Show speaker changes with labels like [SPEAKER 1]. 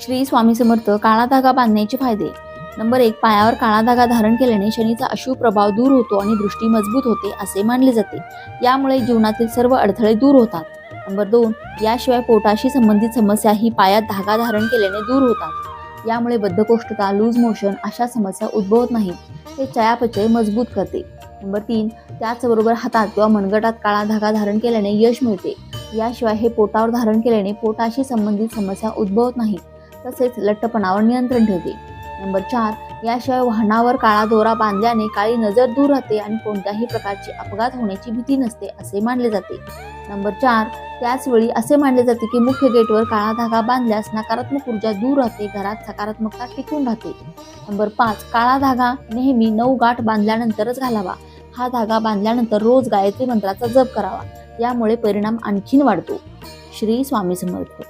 [SPEAKER 1] श्री स्वामी समर्थ काळा धागा बांधण्याचे फायदे. नंबर 1. पायावर काळा धागा धारण केल्याने शनीचा अशुभ प्रभाव दूर होतो आणि दृष्टी मजबूत होते असे मानले जाते. यामुळे जीवनातील सर्व अडथळे दूर होतात. नंबर 2. याशिवाय पोटाशी संबंधित समस्या ही पायात धागा धारण केल्याने दूर होतात. यामुळे बद्धकोष्ठता, लूज मोशन अशा समस्या उद्भवत नाहीत. हे चयापचय मजबूत करते. नंबर 3. त्याचबरोबर हातात किंवा मनगटात काळा धागा धारण केल्याने यश मिळते. याशिवाय हे पोटावर धारण केल्याने पोटाशी संबंधित समस्या उद्भवत नाही, तसेच लठ्ठपणावर नियंत्रण ठेवते. नंबर 4. याशिवाय वाहनावर काळा दोरा बांधल्याने काळी नजर दूर राहते आणि कोणत्याही प्रकारची अपघात होण्याची भीती नसते असे मानले जाते. नंबर 4. त्याचवेळी असे मानले जाते की मुख्य गेटवर काळा धागा बांधल्यास नकारात्मक ऊर्जा दूर राहते, घरात सकारात्मकता टिकून राहते. नंबर 5. काळा धागा नेहमी 9 गाठ बांधल्यानंतरच घालावा. हा धागा बांधल्यानंतर रोज गायत्री मंत्राचा जप करावा. यामुळे परिणाम आणखीन वाढतो. श्री स्वामी समर्थ.